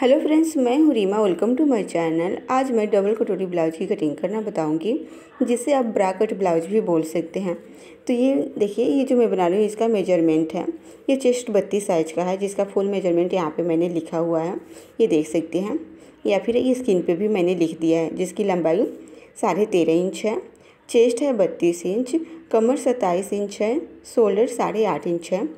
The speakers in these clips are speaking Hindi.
हेलो फ्रेंड्स, मैं हूँ Reema. Welcome to my channel. आज मैं डबल कटोरी ब्लाउज की कटिंग करना बताऊंगी, जिसे आप ब्रा कट ब्लाउज भी बोल सकते हैं। तो ये देखिए, ये जो मैं बना रही हूँ इसका मेजरमेंट है। ये चेस्ट 32 साइज का है, जिसका फुल मेजरमेंट यहाँ पे मैंने लिखा हुआ है, ये देख सकते हैं। या फिर ये स्क्रीन पे भी मैंने लिख दिया है, जिसकी लंबाई 13.5 इंच है। चेस्ट है 32 इंच, कमर 27 इंच है, शोल्डर 8.5 इंच है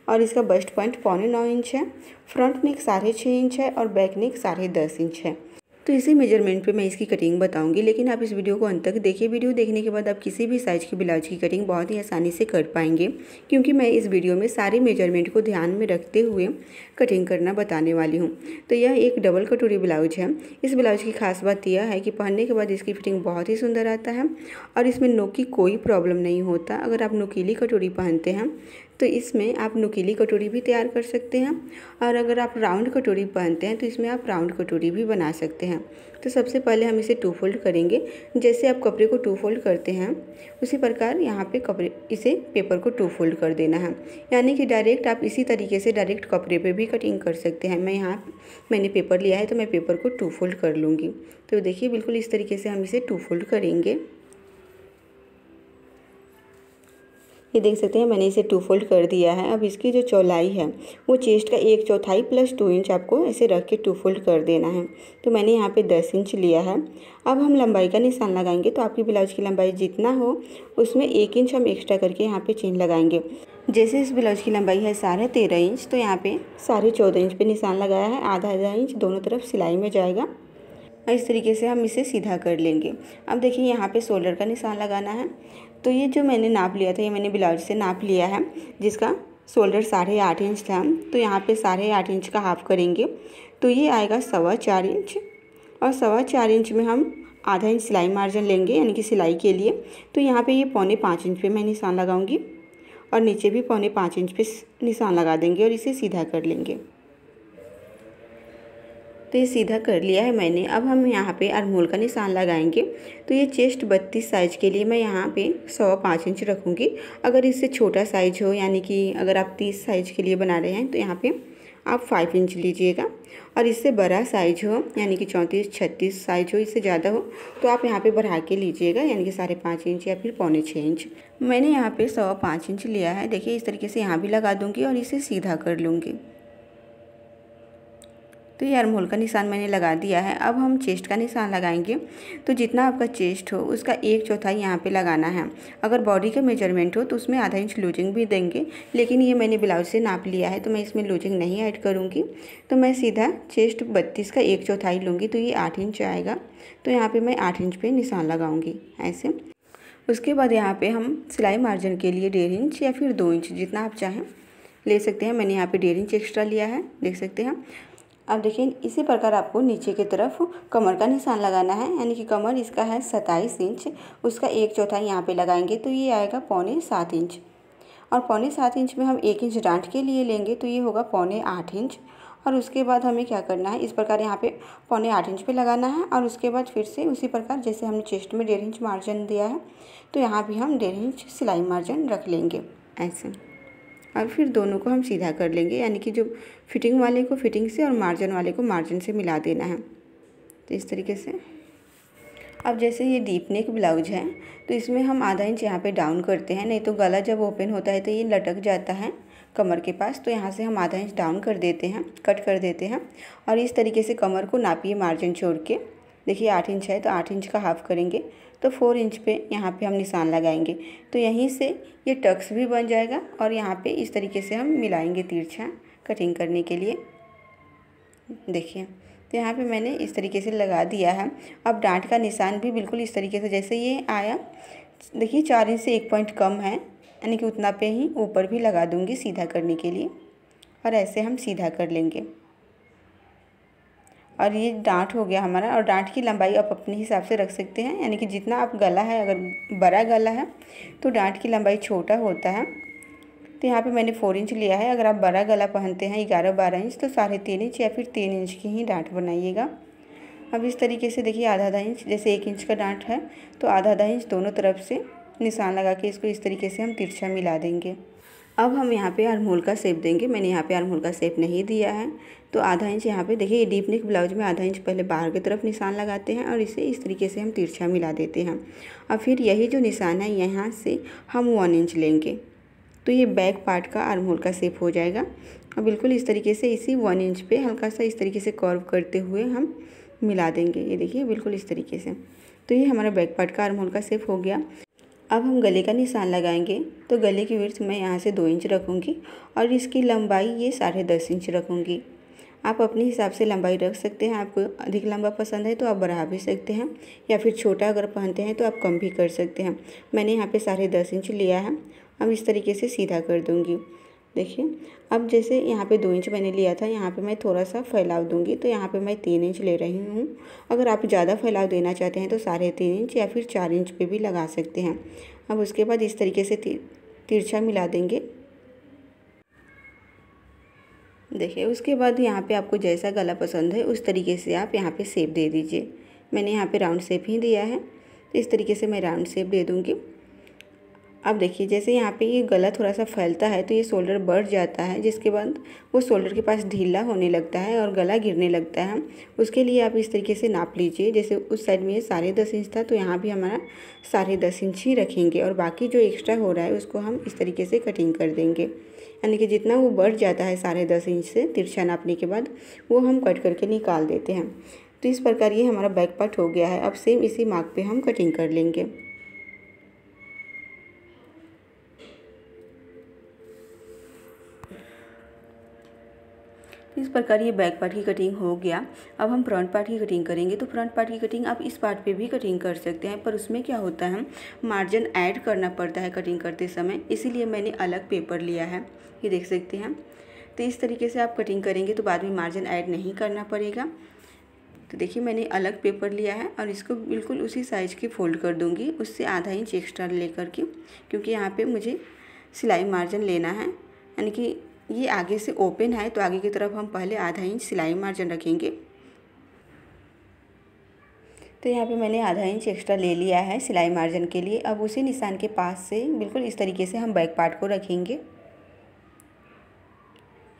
और इसका बस्ट पॉइंट 8.25 इंच है। फ्रंट नेक 6.5 इंच है और बैक नेक 10.5 इंच है। तो इसी मेजरमेंट पे मैं इसकी कटिंग बताऊंगी, लेकिन आप इस वीडियो को अंत तक देखिए। वीडियो देखने के बाद आप किसी भी साइज़ की ब्लाउज की कटिंग बहुत ही आसानी से कर पाएंगे, क्योंकि मैं इस वीडियो में सारे मेजरमेंट को ध्यान में रखते हुए कटिंग करना बताने वाली हूँ। तो यह एक डबल कटोरी ब्लाउज है। इस ब्लाउज की खास बात यह है कि पहनने के बाद इसकी फिटिंग बहुत ही सुंदर आता है और इसमें नोक की कोई प्रॉब्लम नहीं होता। अगर आप नुकीली कटोरी पहनते हैं तो इसमें आप नुकीली कटोरी भी तैयार कर सकते हैं, और अगर आप राउंड कटोरी पहनते हैं तो इसमें आप राउंड कटोरी भी बना सकते हैं। तो सबसे पहले हम इसे 2 फोल्ड करेंगे। जैसे आप कपड़े को 2 फोल्ड करते हैं, उसी प्रकार यहाँ पे इसे पेपर को 2 फोल्ड कर देना है। यानी कि डायरेक्ट आप इसी तरीके से डायरेक्ट कपड़े पे भी कटिंग कर सकते हैं। मैंने पेपर लिया है तो मैं पेपर को 2 फोल्ड कर लूँगी। तो देखिए, बिल्कुल इस तरीके से हम इसे 2 फोल्ड करेंगे। ये देख सकते हैं, मैंने इसे 2 फोल्ड कर दिया है। अब इसकी जो चौड़ाई है वो चेस्ट का 1/4 प्लस 2 इंच आपको ऐसे रख के 2 फोल्ड कर देना है। तो मैंने यहाँ पे 10 इंच लिया है। अब हम लंबाई का निशान लगाएंगे। तो आपकी ब्लाउज की लंबाई जितना हो उसमें 1 इंच हम एक्स्ट्रा करके यहाँ पे चेन लगाएंगे। जैसे इस ब्लाउज की लंबाई है 13.5 इंच, तो यहाँ पे 14.5 इंच पे निशान लगाया है। आधा इंच दोनों तरफ सिलाई में जाएगा। इस तरीके से हम इसे सीधा कर लेंगे। अब देखिए, यहाँ पे शोल्डर का निशान लगाना है। तो ये जो मैंने नाप लिया था, ये मैंने ब्लाउज से नाप लिया है, जिसका शोल्डर 8.5 इंच था। तो यहाँ पे 8.5 इंच का हाफ करेंगे, तो ये आएगा 4.25 इंच। और 4.25 इंच में हम आधा इंच सिलाई मार्जिन लेंगे, यानी कि सिलाई के लिए। तो यहाँ पे ये 4.25 इंच पे मैं निशान लगाऊंगी और नीचे भी 4.25 इंच पे निशान लगा देंगे और इसे सीधा कर लेंगे। तो ये सीधा कर लिया है मैंने। अब हम यहाँ पे आर्महोल का निशान लगाएंगे। तो ये चेस्ट 32 साइज के लिए मैं यहाँ पे 5.25 इंच रखूँगी। अगर इससे छोटा साइज हो, यानी कि अगर आप 30 साइज के लिए बना रहे हैं, तो यहाँ पे आप 5 इंच लीजिएगा। और इससे बड़ा साइज हो, यानी कि 34-36 साइज हो, इससे ज़्यादा हो, तो आप यहाँ पे बढ़ा के लीजिएगा, यानी कि 5.5 इंच या फिर 5.25 इंच। मैंने यहाँ पे 5.25 इंच लिया है। देखिए, इस तरीके से यहाँ भी लगा दूँगी और इसे सीधा कर लूँगी। तो ये आर्महोल का निशान मैंने लगा दिया है। अब हम चेस्ट का निशान लगाएंगे। तो जितना आपका चेस्ट हो उसका 1/4 यहाँ पे लगाना है। अगर बॉडी का मेजरमेंट हो तो उसमें आधा इंच लूजिंग भी देंगे, लेकिन ये मैंने ब्लाउज से नाप लिया है तो मैं इसमें लूजिंग नहीं ऐड करूँगी। तो मैं सीधा चेस्ट 32 का 1/4 लूँगी, तो ये 8 इंच आएगा। तो यहाँ पर मैं 8 इंच पर निशान लगाऊँगी ऐसे। उसके बाद यहाँ पर हम सिलाई मार्जिन के लिए 1.5 इंच या फिर 2 इंच, जितना आप चाहें ले सकते हैं। मैंने यहाँ पे 1.5 इंच एक्स्ट्रा लिया है, देख सकते हैं। अब देखिए, इसी प्रकार आपको नीचे की तरफ कमर का निशान लगाना है। यानी कि कमर इसका है 27 इंच, उसका 1/4 यहाँ पे लगाएंगे, तो ये आएगा 7.25 इंच। और 7.25 इंच में हम 1 इंच डांट के लिए लेंगे, तो ये होगा 7.25 इंच। और उसके बाद हमें क्या करना है, इस प्रकार यहाँ पे 7.25 इंच पे लगाना है। और उसके बाद फिर से उसी प्रकार जैसे हमने चेस्ट में 1.5 इंच मार्जिन दिया है, तो यहाँ भी हम 1.5 इंच सिलाई मार्जिन रख लेंगे ऐसे। और फिर दोनों को हम सीधा कर लेंगे, यानी कि जो फिटिंग वाले को फिटिंग से और मार्जिन वाले को मार्जिन से मिला देना है। तो इस तरीके से। अब जैसे ये डीप नेक ब्लाउज है, तो इसमें हम आधा इंच यहाँ पे डाउन करते हैं, नहीं तो गला जब ओपन होता है तो ये लटक जाता है कमर के पास। तो यहाँ से हम आधा इंच डाउन कर देते हैं, कट कर देते हैं। और इस तरीके से कमर को नापिए मार्जिन छोड़ के। देखिए 8 इंच है तो 8 इंच का हाफ करेंगे, तो 4 इंच पे यहाँ पे हम निशान लगाएंगे। तो यहीं से ये टक्स भी बन जाएगा और यहाँ पे इस तरीके से हम मिलाएंगे तिरछा कटिंग करने के लिए। देखिए, तो यहाँ पे मैंने इस तरीके से लगा दिया है। अब डांट का निशान भी बिल्कुल इस तरीके से जैसे ये आया, देखिए 4 इंच से 1 पॉइंट कम है, यानी कि उतना पे ही ऊपर भी लगा दूँगी सीधा करने के लिए। और ऐसे हम सीधा कर लेंगे। और ये डांट हो गया हमारा। और डांट की लंबाई आप अपने हिसाब से रख सकते हैं, यानी कि जितना आप गला है, अगर बड़ा गला है तो डांट की लंबाई छोटा होता है। तो यहाँ पे मैंने 4 इंच लिया है। अगर आप बड़ा गला पहनते हैं 11-12 इंच, तो 3.5 इंच या फिर 3 इंच की ही डांट बनाइएगा। अब इस तरीके से देखिए, आधा इंच, जैसे 1 इंच का डांट है तो आधा इंच दोनों तरफ से निशान लगा के इसको इस तरीके से हम तिरछा मिला देंगे। अब हम यहाँ पे आर्म होल का शेप देंगे। मैंने यहाँ पे आर्म होल का शेप नहीं दिया है, तो आधा इंच यहाँ पे देखिए, डीप नेक ब्लाउज में आधा इंच पहले बाहर की तरफ निशान लगाते हैं और इसे इस तरीके से हम तिरछा मिला देते हैं। और फिर यही जो निशान है यहाँ से हम 1 इंच लेंगे, तो ये बैक पार्ट का आर्म होल का शेप हो जाएगा। और बिल्कुल इस तरीके से इसी 1 इंच पे हल्का सा इस तरीके से कर्व करते हुए हम मिला देंगे। ये देखिए बिल्कुल इस तरीके से। तो ये हमारा बैक पार्ट का आर्म होल का शेप हो गया। अब हम गले का निशान लगाएंगे। तो गले की विड्थ मैं यहाँ से 2 इंच रखूँगी और इसकी लंबाई ये 10.5 इंच रखूँगी। आप अपने हिसाब से लंबाई रख सकते हैं। आपको अधिक लंबा पसंद है तो आप बढ़ा भी सकते हैं, या फिर छोटा अगर पहनते हैं तो आप कम भी कर सकते हैं। मैंने यहाँ पे 10.5 इंच लिया है। अब इस तरीके से सीधा कर दूँगी। देखिए, अब जैसे यहाँ पे 2 इंच मैंने लिया था, यहाँ पे मैं थोड़ा सा फैलाव दूंगी, तो यहाँ पे मैं 3 इंच ले रही हूँ। अगर आप ज़्यादा फैलाव देना चाहते हैं तो 3.5 इंच या फिर 4 इंच पे भी लगा सकते हैं। अब उसके बाद इस तरीके से तिरछा मिला देंगे। देखिए, उसके बाद यहाँ पे आपको जैसा गला पसंद है उस तरीके से आप यहाँ पे शेप दे दीजिए। मैंने यहाँ पे राउंड शेप ही दिया है, तो इस तरीके से मैं राउंड शेप दे दूँगी। अब देखिए, जैसे यहाँ पे ये गला थोड़ा सा फैलता है तो ये शोल्डर बढ़ जाता है, जिसके बाद वो शोल्डर के पास ढीला होने लगता है और गला गिरने लगता है। उसके लिए आप इस तरीके से नाप लीजिए। जैसे उस साइड में ये 10.5 इंच था, तो यहाँ भी हमारा 10.5 इंच ही रखेंगे और बाकी जो एक्स्ट्रा हो रहा है उसको हम इस तरीके से कटिंग कर देंगे। यानी कि जितना वो बढ़ जाता है 10.5 इंच से तिरछा नापने के बाद, वो हम कट करके निकाल देते हैं। तो इस प्रकार ये हमारा बैक पार्ट हो गया है। अब सेम इसी मार्क पे हम कटिंग कर लेंगे। इस प्रकार ये बैक पार्ट की कटिंग हो गया। अब हम फ्रंट पार्ट की कटिंग करेंगे। तो फ्रंट पार्ट की कटिंग आप इस पार्ट पे भी कटिंग कर सकते हैं, पर उसमें क्या होता है, मार्जिन ऐड करना पड़ता है कटिंग करते समय, इसीलिए मैंने अलग पेपर लिया है। ये देख सकते हैं। तो इस तरीके से आप कटिंग करेंगे तो बाद में मार्जिन ऐड नहीं करना पड़ेगा। तो देखिए, मैंने अलग पेपर लिया है और इसको बिल्कुल उसी साइज़ की फोल्ड कर दूँगी, उससे आधा इंच एक्स्ट्रा लेकर के, क्योंकि यहाँ पे मुझे सिलाई मार्जिन लेना है। यानी कि ये आगे से ओपन है, तो आगे की तरफ हम पहले आधा इंच सिलाई मार्जिन रखेंगे। तो यहाँ पे मैंने आधा इंच एक्स्ट्रा ले लिया है सिलाई मार्जिन के लिए। अब उसी निशान के पास से बिल्कुल इस तरीके से हम बैक पार्ट को रखेंगे।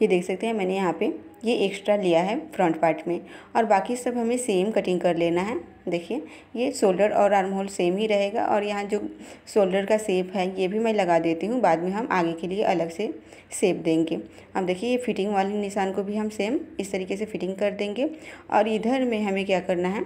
ये देख सकते हैं, मैंने यहाँ पे ये एक्स्ट्रा लिया है फ्रंट पार्ट में, और बाकी सब हमें सेम कटिंग कर लेना है। देखिए, ये शोल्डर और आर्म होल सेम ही रहेगा, और यहाँ जो शोल्डर का शेप है ये भी मैं लगा देती हूँ। बाद में हम आगे के लिए अलग से शेप देंगे। अब देखिए, ये फिटिंग वाले निशान को भी हम सेम इस तरीके से फिटिंग कर देंगे। और इधर में हमें क्या करना है,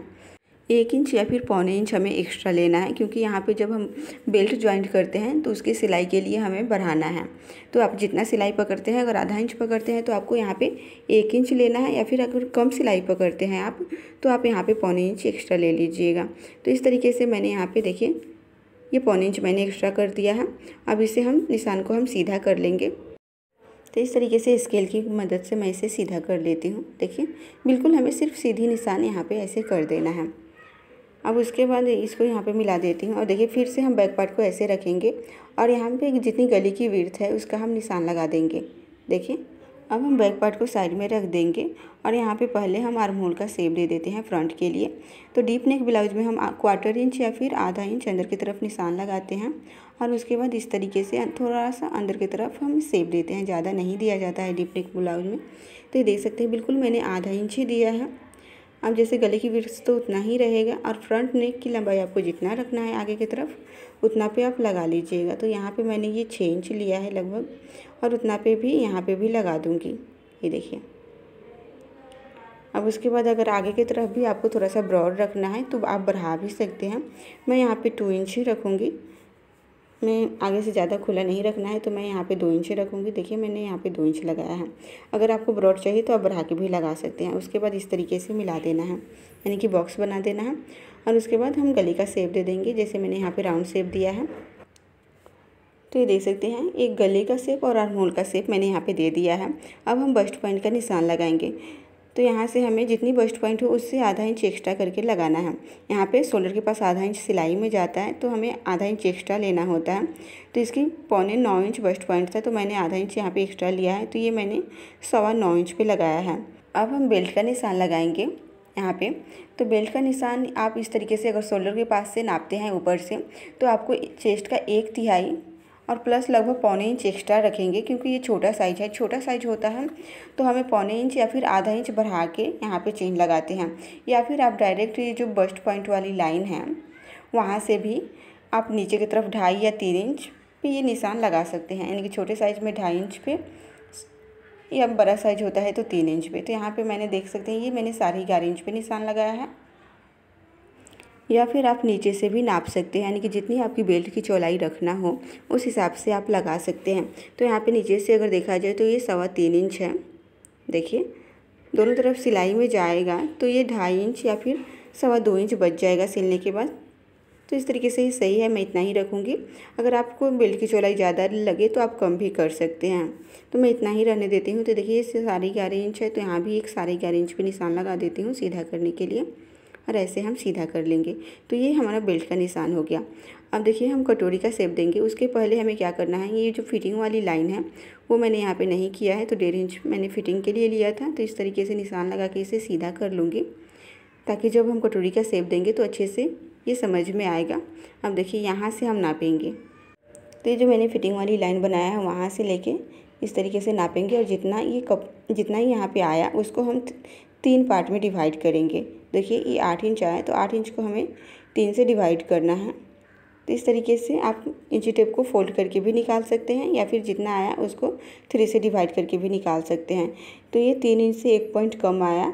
1 इंच या फिर 1.25 इंच हमें एक्स्ट्रा लेना है, क्योंकि यहाँ पे जब हम बेल्ट जॉइंट करते हैं तो उसकी सिलाई के लिए हमें बढ़ाना है। तो आप जितना सिलाई पकड़ते हैं, अगर आधा इंच पकड़ते हैं तो आपको यहाँ पे 1 इंच लेना है, या फिर अगर कम सिलाई पकड़ते हैं आप, तो आप यहाँ पे 1.25 इंच एक्स्ट्रा ले लीजिएगा। तो इस तरीके से मैंने यहाँ पे देखिए, ये 1.25 इंच मैंने एक्स्ट्रा कर दिया है। अब इसे हम निशान को हम सीधा कर लेंगे। तो इस तरीके से स्केल की मदद से मैं इसे सीधा कर लेती हूँ। देखिए, बिल्कुल हमें सिर्फ सीधी निशान यहाँ पे ऐसे कर देना है। अब उसके बाद इसको यहाँ पे मिला देती हूँ, और देखिए फिर से हम बैक पार्ट को ऐसे रखेंगे और यहाँ पे जितनी गले की विड्थ है उसका हम निशान लगा देंगे। देखिए, अब हम बैक पार्ट को साइड में रख देंगे और यहाँ पे पहले हम आर्म होल का शेप दे देते हैं फ्रंट के लिए। तो डीप नेक ब्लाउज में हम 1/4 इंच या फिर आधा इंच अंदर की तरफ निशान लगाते हैं, और उसके बाद इस तरीके से थोड़ा सा अंदर की तरफ हम शेप देते हैं। ज़्यादा नहीं दिया जाता है डीप नेक ब्लाउज में। तो ये देख सकते हैं, बिल्कुल मैंने आधा इंच ही दिया है। अब जैसे गले की विड्थ तो उतना ही रहेगा, और फ्रंट नेक की लंबाई आपको जितना रखना है आगे की तरफ उतना पे आप लगा लीजिएगा। तो यहाँ पे मैंने ये 6 इंच लिया है लगभग, और उतना पे भी यहाँ पे भी लगा दूँगी। ये देखिए। अब उसके बाद अगर आगे की तरफ भी आपको थोड़ा सा ब्रॉड रखना है तो आप बढ़ा भी सकते हैं। मैं यहाँ पे 2 इंच ही रखूँगी। मैं आगे से ज़्यादा खुला नहीं रखना है, तो मैं यहाँ पे 2 इंच रखूँगी। देखिए, मैंने यहाँ पे 2 इंच लगाया है। अगर आपको ब्रॉड चाहिए तो आप बढ़ा के भी लगा सकते हैं। उसके बाद इस तरीके से मिला देना है, यानी कि बॉक्स बना देना है, और उसके बाद हम गले का शेप दे देंगे। जैसे मैंने यहाँ पे राउंड शेप दिया है, तो ये देख सकते हैं, एक गले का शेप और आर्म होल का शेप मैंने यहाँ पे दे दिया है। अब हम बस्ट पॉइंट का निशान लगाएंगे। तो यहाँ से हमें जितनी बस्ट पॉइंट हो उससे आधा इंच एक्स्ट्रा करके लगाना है। यहाँ पे शोल्डर के पास आधा इंच सिलाई में जाता है, तो हमें आधा इंच एक्स्ट्रा लेना होता है। तो इसकी 8.25 इंच बस्ट पॉइंट था, तो मैंने आधा इंच यहाँ पे एक्स्ट्रा लिया है, तो ये मैंने 9.25 इंच पे लगाया है। अब हम बेल्ट का निशान लगाएंगे यहाँ पे। तो बेल्ट का निशान आप इस तरीके से, अगर शोल्डर के पास से नापते हैं ऊपर से, तो आपको चेस्ट का 1/3 और प्लस लगभग पौने इंच एक्स्ट्रा रखेंगे, क्योंकि ये छोटा साइज है। छोटा साइज होता है तो हमें पौने इंच या फिर आधा इंच बढ़ा के यहाँ पे चेन लगाते हैं, या फिर आप डायरेक्ट ये जो बस्ट पॉइंट वाली लाइन है वहाँ से भी आप नीचे की तरफ 2.5 या 3 इंच पे ये निशान लगा सकते हैं। यानी कि छोटे साइज़ में 2.5 इंच पे, या बड़ा साइज होता है तो 3 इंच पे। तो यहाँ पे मैंने देख सकते हैं ये मैंने 11.5 इंच पे निशान लगाया है। या फिर आप नीचे से भी नाप सकते हैं, यानी कि जितनी आपकी बेल्ट की चौड़ाई रखना हो उस हिसाब से आप लगा सकते हैं। तो यहाँ पे नीचे से अगर देखा जाए तो ये 3.25 इंच है। देखिए दोनों तरफ सिलाई में जाएगा तो ये 2.5 इंच या फिर 2.25 इंच बच जाएगा सिलने के बाद। तो इस तरीके से ही सही है, मैं इतना ही रखूँगी। अगर आपको बेल्ट की चौड़ाई ज़्यादा लगे तो आप कम भी कर सकते हैं, तो मैं इतना ही रहने देती हूँ। तो देखिए ये 11.5 इंच है, तो यहाँ भी एक 11.5 इंच पे निशान लगा देती हूँ सीधा करने के लिए, और ऐसे हम सीधा कर लेंगे। तो ये हमारा बेल्ट का निशान हो गया। अब देखिए हम कटोरी का शेप देंगे, उसके पहले हमें क्या करना है, ये जो फिटिंग वाली लाइन है वो मैंने यहाँ पे नहीं किया है, तो 1.5 इंच मैंने फिटिंग के लिए लिया था। तो इस तरीके से निशान लगा के इसे सीधा कर लूँगी, ताकि जब हम कटोरी का शेप देंगे तो अच्छे से ये समझ में आएगा। अब देखिए यहाँ से हम नापेंगे, तो ये जो मैंने फिटिंग वाली लाइन बनाया है वहाँ से लेके इस तरीके से नापेंगे, और जितना ही यहाँ पे आया उसको हम 3 पार्ट में डिवाइड करेंगे। देखिए ये 8 इंच आया, तो 8 इंच को हमें 3 से डिवाइड करना है। तो इस तरीके से आप इंची टेप को फोल्ड करके भी निकाल सकते हैं, या फिर जितना आया उसको 3 से डिवाइड करके भी निकाल सकते हैं। तो ये 3 इंच से 1 पॉइंट कम आया,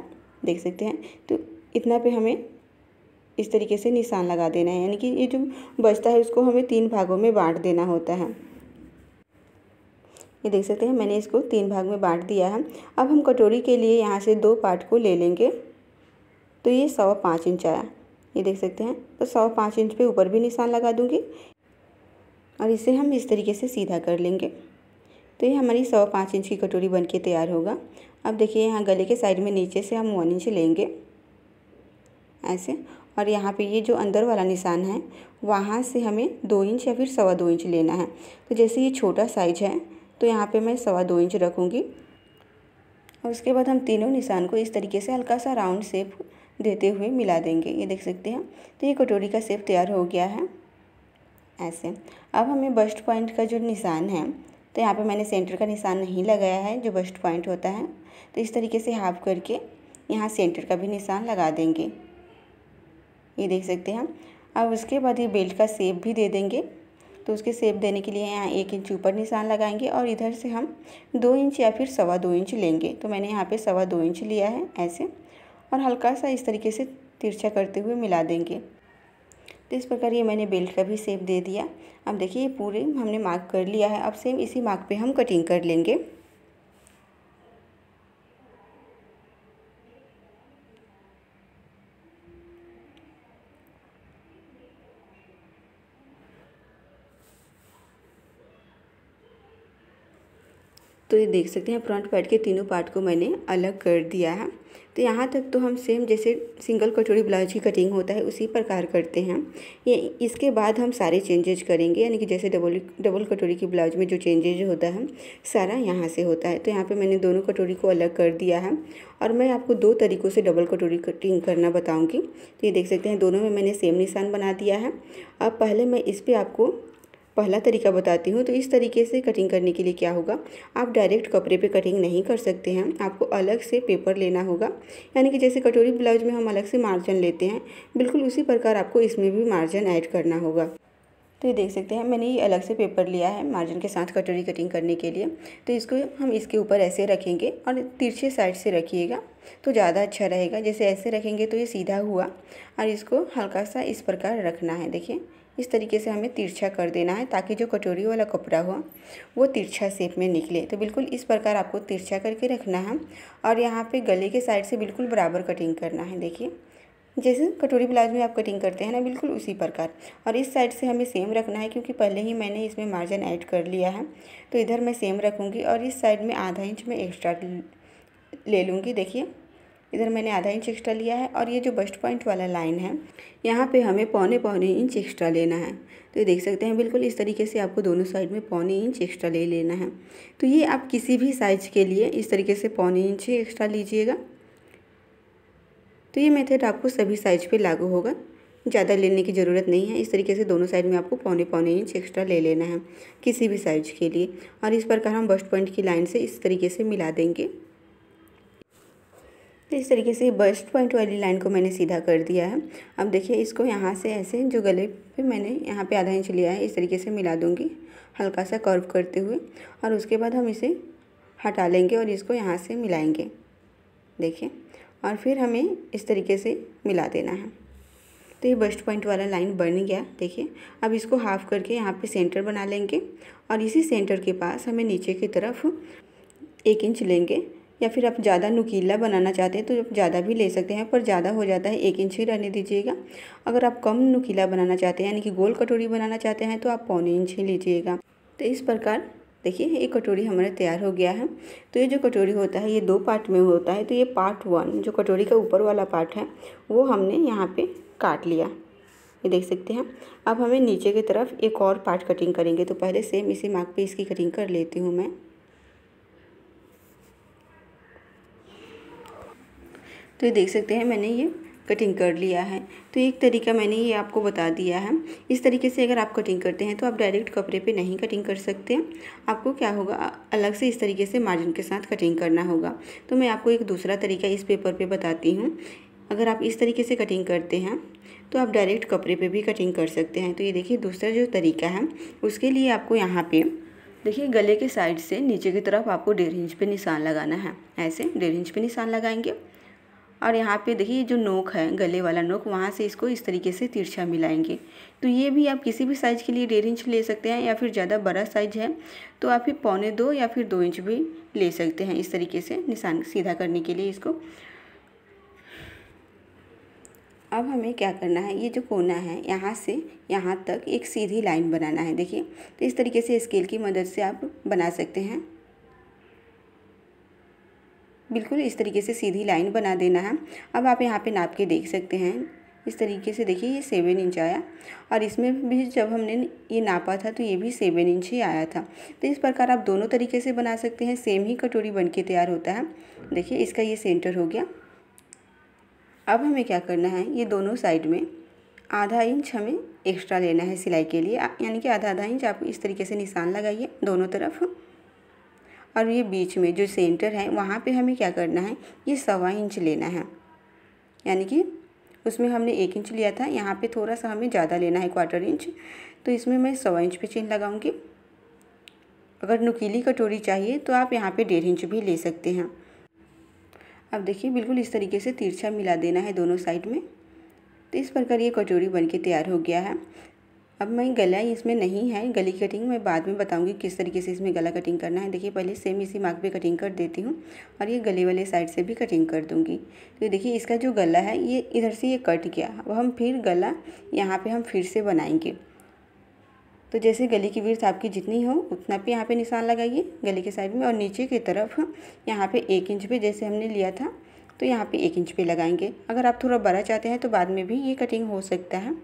देख सकते हैं। तो इतना पे हमें इस तरीके से निशान लगा देना है, यानी कि ये जो बचता है उसको हमें 3 भागों में बांट देना होता है। ये देख सकते हैं मैंने इसको 3 भाग में बांट दिया है। अब हम कटोरी के लिए यहाँ से 2 पार्ट को ले लेंगे, तो ये 5.25 इंच आया, ये देख सकते हैं। तो 5.25 इंच पे ऊपर भी निशान लगा दूँगी, और इसे हम इस तरीके से सीधा कर लेंगे। तो ये हमारी 5.25 इंच की कटोरी बन के तैयार होगा। अब देखिए यहाँ गले के साइड में नीचे से हम 1 इंच लेंगे ऐसे, और यहाँ पे ये जो अंदर वाला निशान है वहाँ से हमें 2 इंच या फिर 2.25 इंच लेना है। तो जैसे ये छोटा साइज है तो यहाँ पे मैं 2.25 इंच रखूँगी, और उसके बाद हम तीनों निशान को इस तरीके से हल्का सा राउंड शेप देते हुए मिला देंगे। ये देख सकते हैं। तो ये कटोरी का शेप तैयार हो गया है ऐसे। अब हमें बस्ट पॉइंट का जो निशान है, तो यहाँ पे मैंने सेंटर का निशान नहीं लगाया है जो बस्ट पॉइंट होता है, तो इस तरीके से हाफ करके यहाँ सेंटर का भी निशान लगा देंगे, ये देख सकते हैं। अब उसके बाद ये बेल्ट का शेप भी दे देंगे। तो उसके शेप देने के लिए यहाँ 1 इंच ऊपर निशान लगाएंगे, और इधर से हम 2 इंच या फिर 2.25 इंच लेंगे। तो मैंने यहाँ पे 2.25 इंच लिया है ऐसे, और हल्का सा इस तरीके से तिरछा करते हुए मिला देंगे। तो इस प्रकार ये मैंने बेल्ट का भी शेप दे दिया। अब देखिए ये पूरे हमने मार्क कर लिया है। अब सेम इसी मार्क पे हम कटिंग कर लेंगे। तो ये देख सकते हैं फ्रंट पार्ट के तीनों पार्ट को मैंने अलग कर दिया है। तो यहाँ तक तो हम सेम जैसे सिंगल कटोरी ब्लाउज की कटिंग होता है उसी प्रकार करते हैं। ये इसके बाद हम सारे चेंजेज करेंगे, यानी कि जैसे डबल कटोरी की ब्लाउज में जो चेंजेज होता है सारा यहाँ से होता है। तो यहाँ पे मैंने दोनों कटोरी को अलग कर दिया है, और मैं आपको 2 तरीक़ों से डबल कटोरी कटिंग करना बताऊँगी। तो ये देख सकते हैं दोनों में मैंने सेम निशान बना दिया है। अब पहले मैं इस पर आपको पहला तरीका बताती हूँ। तो इस तरीके से कटिंग करने के लिए क्या होगा, आप डायरेक्ट कपड़े पे कटिंग नहीं कर सकते हैं, आपको अलग से पेपर लेना होगा। यानी कि जैसे कटोरी ब्लाउज में हम अलग से मार्जिन लेते हैं, बिल्कुल उसी प्रकार आपको इसमें भी मार्जिन ऐड करना होगा। तो ये देख सकते हैं मैंने ये अलग से पेपर लिया है मार्जिन के साथ कटोरी कटिंग करने के लिए। तो इसको हम इसके ऊपर ऐसे रखेंगे, और तिरछे साइड से रखिएगा तो ज़्यादा अच्छा रहेगा। जैसे ऐसे रखेंगे तो ये सीधा हुआ, और इसको हल्का सा इस प्रकार रखना है। देखिए इस तरीके से हमें तिरछा कर देना है, ताकि जो कटोरी वाला कपड़ा हो वो तिरछा शेप में निकले। तो बिल्कुल इस प्रकार आपको तिरछा करके रखना है, और यहाँ पे गले के साइड से बिल्कुल बराबर कटिंग करना है। देखिए जैसे कटोरी ब्लाउज में आप कटिंग करते हैं ना, बिल्कुल उसी प्रकार। और इस साइड से हमें सेम रखना है, क्योंकि पहले ही मैंने इसमें मार्जिन ऐड कर लिया है। तो इधर मैं सेम रखूँगी, और इस साइड में आधा इंच में एक्स्ट्रा ले लूँगी। देखिए इधर मैंने आधा इंच एक्स्ट्रा लिया है, और ये जो बस्ट पॉइंट वाला लाइन है यहाँ पे हमें पौने इंच एक्स्ट्रा लेना है। तो ये देख सकते हैं बिल्कुल इस तरीके से आपको दोनों साइड में पौने इंच एक्स्ट्रा ले लेना है। तो ये आप किसी भी साइज के लिए इस तरीके से पौने इंच एक्स्ट्रा लीजिएगा। तो ये मेथड आपको सभी साइज पे लागू होगा। ज़्यादा लेने की ज़रूरत नहीं है। इस तरीके से दोनों साइड में आपको पौने पौने इंच एक्स्ट्रा ले लेना है किसी भी साइज के लिए। और इस प्रकार हम बस्ट पॉइंट की लाइन से इस तरीके से मिला देंगे। तो इस तरीके से बस्ट पॉइंट वाली लाइन को मैंने सीधा कर दिया है। अब देखिए इसको यहाँ से ऐसे जो गले पे मैंने यहाँ पे आधा इंच लिया है इस तरीके से मिला दूँगी, हल्का सा कर्व करते हुए। और उसके बाद हम इसे हटा लेंगे और इसको यहाँ से मिलाएंगे, देखिए। और फिर हमें इस तरीके से मिला देना है। तो ये बस्ट पॉइंट वाला लाइन बन गया, देखिए। अब इसको हाफ करके यहाँ पे सेंटर बना लेंगे और इसी सेंटर के पास हमें नीचे की तरफ 1 इंच लेंगे, या फिर आप ज़्यादा नुकीला बनाना चाहते हैं तो आप ज़्यादा भी ले सकते हैं, पर ज़्यादा हो जाता है 1 इंच ही रहने दीजिएगा। अगर आप कम नुकीला बनाना चाहते हैं यानी कि गोल कटोरी बनाना चाहते हैं तो आप पौने इंच ही लीजिएगा। तो इस प्रकार देखिए ये कटोरी हमारा तैयार हो गया है। तो ये जो कटोरी होता है ये 2 पार्ट में होता है। तो ये पार्ट 1 जो कटोरी का ऊपर वाला पार्ट है वो हमने यहाँ पे काट लिया, ये देख सकते हैं। अब हमें नीचे की तरफ एक और पार्ट कटिंग करेंगे। तो पहले सेम इसी मार्क पे इसकी कटिंग कर लेती हूँ मैं। तो ये देख सकते हैं मैंने ये कटिंग कर लिया है। तो एक तरीका मैंने ये आपको बता दिया है। इस तरीके से अगर आप कटिंग करते हैं तो आप डायरेक्ट कपड़े पे नहीं कटिंग कर सकते। आपको क्या होगा, अलग से इस तरीके से मार्जिन के साथ कटिंग करना होगा। तो मैं आपको एक दूसरा तरीका इस पेपर पे बताती हूँ। अगर आप इस तरीके से कटिंग करते हैं तो आप डायरेक्ट कपड़े पे भी कटिंग कर सकते हैं। तो ये देखिए दूसरा जो तरीका है उसके लिए आपको यहाँ पे देखिए गले के साइड से नीचे की तरफ आपको 1.5 इंच पे निशान लगाना है। ऐसे 1.5 इंच पे निशान लगाएंगे और यहाँ पे देखिए जो नोक है, गले वाला नोक, वहाँ से इसको इस तरीके से तिरछा मिलाएंगे। तो ये भी आप किसी भी साइज़ के लिए 1.5 इंच ले सकते हैं, या फिर ज़्यादा बड़ा साइज है तो आप ही 1.25 या फिर 2 इंच भी ले सकते हैं इस तरीके से निशान सीधा करने के लिए इसको। अब हमें क्या करना है, ये जो कोना है यहाँ से यहाँ तक एक सीधी लाइन बनाना है, देखिए। तो इस तरीके से स्केल की मदद से आप बना सकते हैं। बिल्कुल इस तरीके से सीधी लाइन बना देना है। अब आप यहाँ पे नाप के देख सकते हैं इस तरीके से, देखिए ये 7 इंच आया और इसमें भी जब हमने ये नापा था तो ये भी 7 इंच ही आया था। तो इस प्रकार आप दोनों तरीके से बना सकते हैं, सेम ही कटोरी बन के तैयार होता है। देखिए इसका ये सेंटर हो गया। अब हमें क्या करना है, ये दोनों साइड में आधा इंच हमें एक्स्ट्रा लेना है सिलाई के लिए, यानी कि आधा इंच आप इस तरीके से निशान लगाइए दोनों तरफ। और ये बीच में जो सेंटर है वहाँ पे हमें क्या करना है, ये 1.25 इंच लेना है, यानी कि उसमें हमने 1 इंच लिया था, यहाँ पे थोड़ा सा हमें ज़्यादा लेना है 1/4 इंच। तो इसमें मैं 1.25 इंच पे चेन लगाऊंगी। अगर नुकीली कटोरी चाहिए तो आप यहाँ पे 1.5 इंच भी ले सकते हैं। अब देखिए बिल्कुल इस तरीके से तिरछा मिला देना है दोनों साइड में। तो इस प्रकार ये कटोरी बन के तैयार हो गया है। अब मैं गला इसमें नहीं है, गले की कटिंग मैं बाद में बताऊंगी किस तरीके से इसमें गला कटिंग करना है। देखिए पहले सेम इसी मार्क पे कटिंग कर देती हूँ और ये गले वाले साइड से भी कटिंग कर दूंगी। तो देखिए इसका जो गला है ये इधर से ये कट गया, अब हम फिर गला यहाँ पे हम फिर से बनाएंगे। तो जैसे गले की विड्थ आपकी जितनी हो उतना पे यहाँ पे निशान लगाइए गले के साइड में, और नीचे की तरफ यहाँ पे 1 इंच पे जैसे हमने लिया था तो यहाँ पे 1 इंच पे लगाएंगे। अगर आप थोड़ा बड़ा चाहते हैं तो बाद में भी ये कटिंग हो सकता है।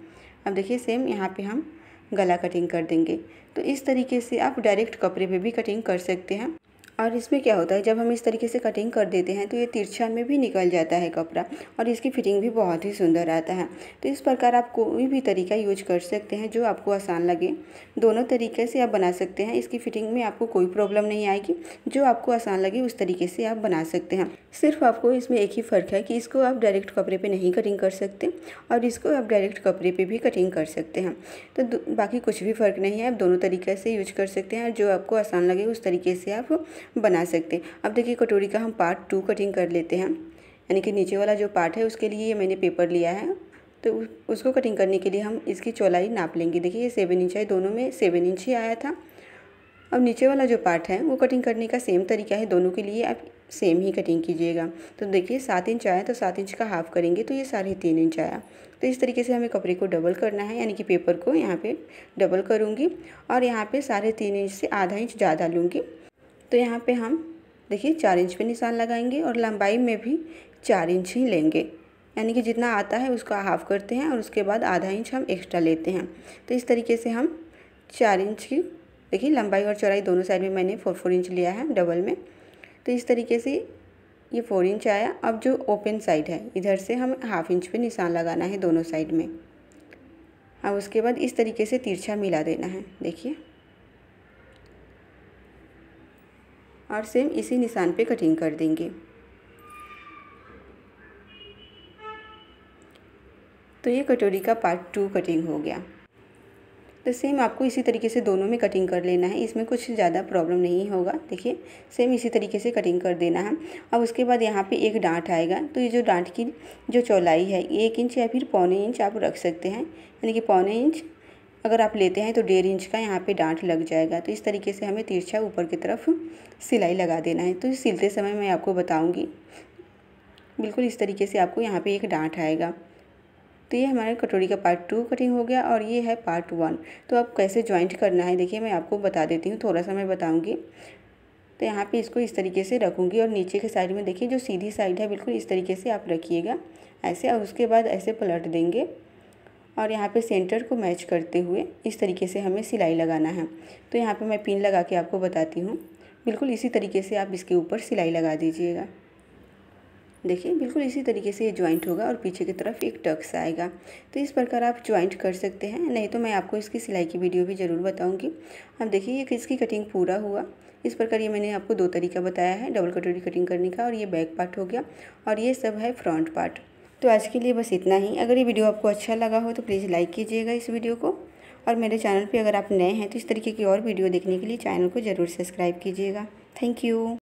अब देखिए सेम यहाँ पे हम गला कटिंग कर देंगे। तो इस तरीके से आप डायरेक्ट कपड़े पे भी कटिंग कर सकते हैं। और इसमें क्या होता है, जब हम इस तरीके से कटिंग कर देते हैं तो ये तिरछा में भी निकल जाता है कपड़ा और इसकी फिटिंग भी बहुत ही सुंदर आता है। तो इस प्रकार आप कोई भी तरीका यूज कर सकते हैं जो आपको आसान लगे। दोनों तरीके से आप बना सकते हैं, इसकी फिटिंग में आपको कोई प्रॉब्लम नहीं आएगी। जो आपको आसान लगे उस तरीके से आप बना सकते हैं। सिर्फ आपको इसमें एक ही फ़र्क है कि इसको आप डायरेक्ट कपड़े पर नहीं कटिंग कर सकते और इसको आप डायरेक्ट कपड़े पर भी कटिंग कर सकते हैं। तो बाकी कुछ भी फ़र्क नहीं है, आप दोनों तरीके से यूज कर सकते हैं। जो आपको आसान लगे उस तरीके से आप बना सकते हैं। अब देखिए कटोरी का हम पार्ट 2 कटिंग कर लेते हैं, यानी कि नीचे वाला जो पार्ट है उसके लिए ये मैंने पेपर लिया है। तो उसको कटिंग करने के लिए हम इसकी चौड़ाई नाप लेंगे। देखिए ये 7 इंच है, दोनों में 7 इंच ही आया था। अब नीचे वाला जो पार्ट है वो कटिंग करने का सेम तरीका है, दोनों के लिए आप सेम ही कटिंग कीजिएगा। तो देखिए 7 इंच आया तो 7 इंच का हाफ करेंगे तो ये 3.5 इंच आया। तो इस तरीके से हमें कपड़े को डबल करना है, यानी कि पेपर को यहाँ पे डबल करूँगी और यहाँ पे 3.5 इंच से आधा इंच ज़्यादा लूँगी। तो यहाँ पे हम देखिए 4 इंच पे निशान लगाएंगे और लंबाई में भी 4 इंच ही लेंगे, यानी कि जितना आता है उसका हाफ करते हैं और उसके बाद आधा इंच हम एक्स्ट्रा लेते हैं। तो इस तरीके से हम 4 इंच की देखिए लंबाई और चौड़ाई दोनों साइड में मैंने 4 इंच लिया है डबल में। तो इस तरीके से ये 4 इंच आया। अब जो ओपन साइड है इधर से हम हाफ इंच पे निशान लगाना है दोनों साइड में। अब उसके बाद इस तरीके से तिरछा मिला देना है, देखिए। और सेम इसी निशान पे कटिंग कर देंगे। तो ये कटोरी का पार्ट 2 कटिंग हो गया। तो सेम आपको इसी तरीके से दोनों में कटिंग कर लेना है, इसमें कुछ ज़्यादा प्रॉब्लम नहीं होगा। देखिए सेम इसी तरीके से कटिंग कर देना है। अब उसके बाद यहाँ पे एक डांट आएगा, तो ये जो डांट की जो चौड़ाई है 1 इंच या फिर पौने इंच आप रख सकते हैं, यानी कि पौने इंच अगर आप लेते हैं तो 1.5 इंच का यहाँ पे डांट लग जाएगा। तो इस तरीके से हमें तिरछा ऊपर की तरफ सिलाई लगा देना है। तो सिलते समय मैं आपको बताऊँगी, बिल्कुल इस तरीके से आपको यहाँ पर एक डांट आएगा। तो ये हमारे कटोरी का पार्ट 2 कटिंग हो गया और ये है पार्ट 1। तो अब कैसे जॉइंट करना है देखिए मैं आपको बता देती हूँ, थोड़ा सा मैं बताऊँगी। तो यहाँ पे इसको इस तरीके से रखूँगी और नीचे के साइड में देखिए जो सीधी साइड है बिल्कुल इस तरीके से आप रखिएगा ऐसे, और उसके बाद ऐसे पलट देंगे और यहाँ पे सेंटर को मैच करते हुए इस तरीके से हमें सिलाई लगाना है। तो यहाँ पर मैं पिन लगा के आपको बताती हूँ, बिल्कुल इसी तरीके से आप इसके ऊपर सिलाई लगा दीजिएगा। देखिए बिल्कुल इसी तरीके से ये ज्वाइंट होगा और पीछे की तरफ एक टक्स आएगा। तो इस प्रकार आप ज्वाइंट कर सकते हैं, नहीं तो मैं आपको इसकी सिलाई की वीडियो भी ज़रूर बताऊंगी। अब देखिए ये इसकी कटिंग पूरा हुआ। इस प्रकार ये मैंने आपको 2 तरीका बताया है डबल कटोरी कटिंग करने का, और ये बैक पार्ट हो गया और ये सब है फ्रंट पार्ट। तो आज के लिए बस इतना ही। अगर ये वीडियो आपको अच्छा लगा हो तो प्लीज़ लाइक कीजिएगा इस वीडियो को, और मेरे चैनल पर अगर आप नए हैं तो इस तरीके की और वीडियो देखने के लिए चैनल को ज़रूर सब्सक्राइब कीजिएगा। Thank you.